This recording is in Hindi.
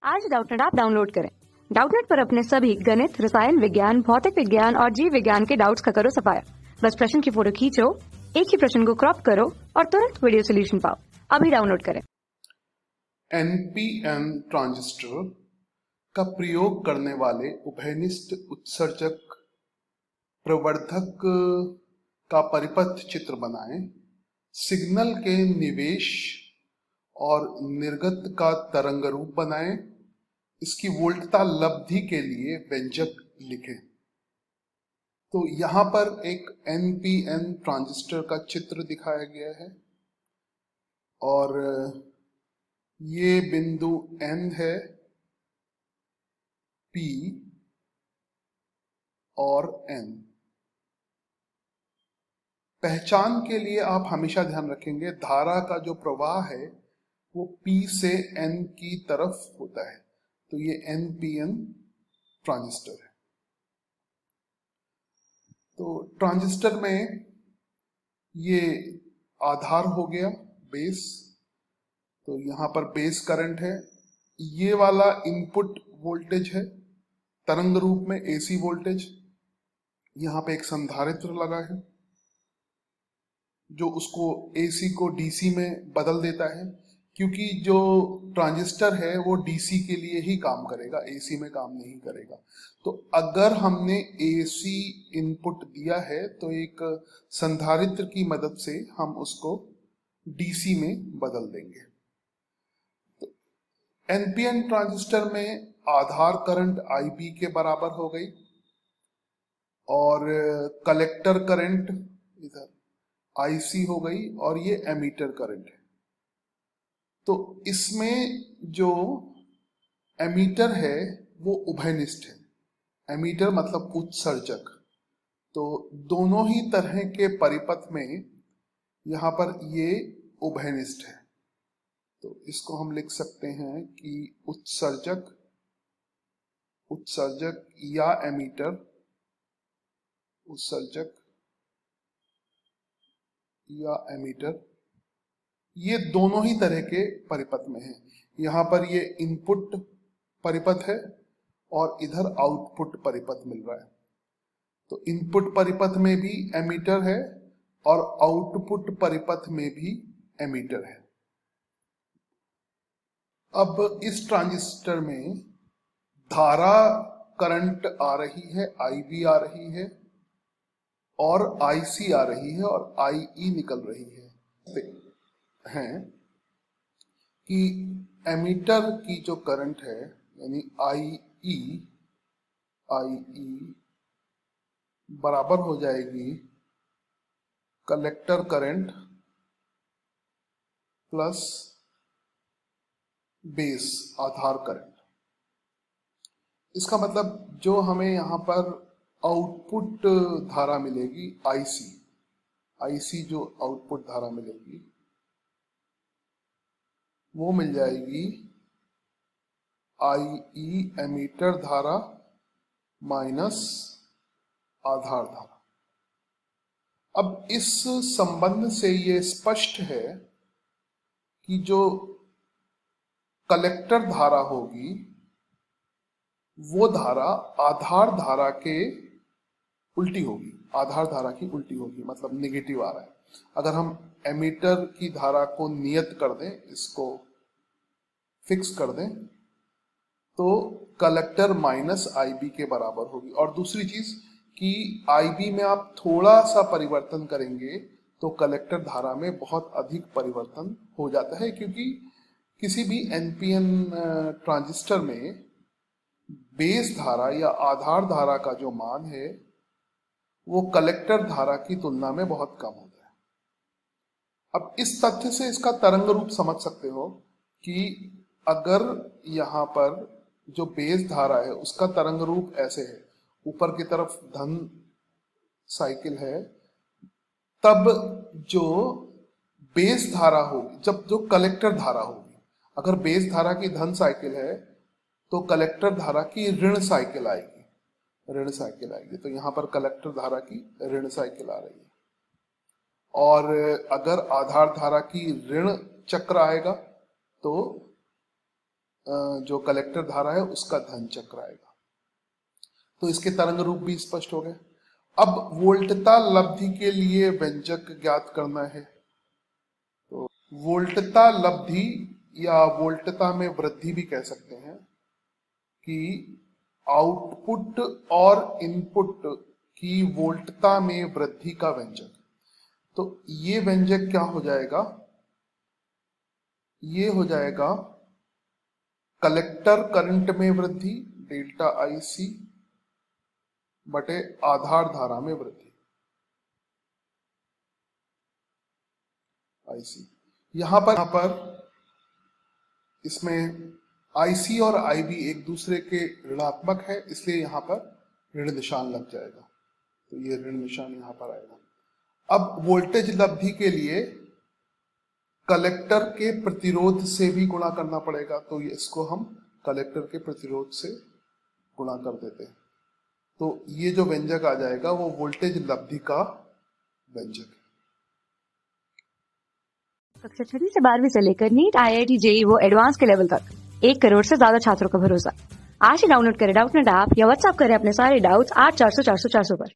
आज डाउटनेट ऐप डाउनलोड करें। डाउटनेट पर अपने सभी गणित, रसायन विज्ञान, भौतिक विज्ञान और जीव विज्ञान के डाउट्स का करो सफाया। बस प्रश्न की फोटो खींचो, एक ही प्रश्न को क्रॉप करो और तुरंत वीडियो सोल्यूशन पाओ। अभी डाउनलोड करें। एनपीएन ट्रांजिस्टर का प्रयोग करने वाले उभयनिष्ठ उत्सर्जक प्रवर्धक का परिपथ चित्र बनाएं। सिग्नल के निवेश और निर्गत का तरंग रूप बनाएं। इसकी वोल्टता लब्धि के लिए व्यंजक लिखें। तो यहां पर एक एनपीएन ट्रांजिस्टर का चित्र दिखाया गया है और ये बिंदु N है, P और N। पहचान के लिए आप हमेशा ध्यान रखेंगे धारा का जो प्रवाह है वो P से N की तरफ होता है। तो ये एनपीएन ट्रांजिस्टर है। तो ट्रांजिस्टर में ये आधार हो गया, बेस। तो यहां पर बेस करंट है। ये वाला इनपुट वोल्टेज है तरंग रूप में, एसी वोल्टेज। यहां पे एक संधारित्र लगा है जो उसको एसी को डीसी में बदल देता है, क्योंकि जो ट्रांजिस्टर है वो डीसी के लिए ही काम करेगा, एसी में काम नहीं करेगा। तो अगर हमने एसी इनपुट दिया है तो एक संधारित्र की मदद से हम उसको डीसी में बदल देंगे। तो एनपीएन ट्रांजिस्टर में आधार करंट आईबी के बराबर हो गई और कलेक्टर करंट इधर आईसी हो गई और ये एमीटर करंट है। तो इसमें जो एमीटर है वो उभयनिष्ठ है। एमीटर मतलब उत्सर्जक। तो दोनों ही तरह के परिपथ में यहां पर ये उभयनिष्ठ है। तो इसको हम लिख सकते हैं कि उत्सर्जक या एमीटर, उत्सर्जक या एमीटर, ये दोनों ही तरह के परिपथ में है। यहां पर ये इनपुट परिपथ है और इधर आउटपुट परिपथ मिल रहा है। तो इनपुट परिपथ में भी एमीटर है और आउटपुट परिपथ में भी एमीटर है। अब इस ट्रांजिस्टर में धारा करंट आ रही है, आईबी आ रही है और आईसी आ रही है और आईई निकल रही है। कि एमीटर की जो करंट है यानी आईई बराबर हो जाएगी कलेक्टर करंट प्लस बेस आधार करंट। इसका मतलब जो हमें यहां पर आउटपुट धारा मिलेगी आईसी जो आउटपुट धारा मिलेगी वो मिल जाएगी आईई एमीटर धारा माइनस आधार धारा। अब इस संबंध से ये स्पष्ट है कि जो कलेक्टर धारा होगी वो धारा आधार धारा के उल्टी होगी, आधार धारा की उल्टी होगी, मतलब नेगेटिव आ रहा है। अगर हम एमीटर की धारा को नियत कर दें, इसको फिक्स कर दें, तो कलेक्टर माइनस आईबी के बराबर होगी। और दूसरी चीज कि आईबी में आप थोड़ा सा परिवर्तन करेंगे तो कलेक्टर धारा में बहुत अधिक परिवर्तन हो जाता है, क्योंकि किसी भी एनपीएन ट्रांजिस्टर में बेस धारा या आधार धारा का जो मान है वो कलेक्टर धारा की तुलना में बहुत कम होता है। अब इस तथ्य से इसका तरंग रूप समझ सकते हो कि अगर यहाँ पर जो बेस धारा है उसका तरंग रूप ऐसे है, ऊपर की तरफ धन साइकिल है, तब जो बेस धारा होगी, जब जो कलेक्टर धारा होगी, अगर बेस धारा की धन साइकिल है तो कलेक्टर धारा की ऋण साइकिल आएगी। तो यहां पर कलेक्टर धारा की ऋण साइकिल आ रही है। और अगर आधार धारा की ऋण चक्र आएगा तो जो कलेक्टर धारा है उसका धन चक्र आएगा। तो इसके तरंग रूप भी स्पष्ट हो गए। अब वोल्टता लब्धि के लिए व्यंजक ज्ञात करना है। तो वोल्टता लब्धि या वोल्टता में वृद्धि भी कह सकते हैं कि आउटपुट और इनपुट की वोल्टता में वृद्धि का व्यंजक। तो ये व्यंजक क्या हो जाएगा, ये हो जाएगा कलेक्टर करंट में वृद्धि डेल्टा IC बटे आधार धारा में वृद्धि IC। यहां पर इसमें IC और IB एक दूसरे के ऋणात्मक है, इसलिए यहां पर ऋण निशान लग जाएगा। तो ये ऋण निशान यहां पर आएगा। अब वोल्टेज लब्धि के लिए कलेक्टर के प्रतिरोध से भी गुणा करना पड़ेगा। तो इसको हम कलेक्टर के प्रतिरोध से गुणा कर देते हैं। तो ये जो व्यंजक आ जाएगा वो वोल्टेज लब्धि का व्यंजक है। कक्षा 6 से 12वीं से लेकर नीट, IIT, JEE वो एडवांस के लेवल तक 1 करोड़ से ज्यादा छात्रों का भरोसा। आज ही डाउनलोड करें डाउटनेट ऐप या व्हाट्सएप करें अपने सारे डाउट्स 8400 400 400 पर।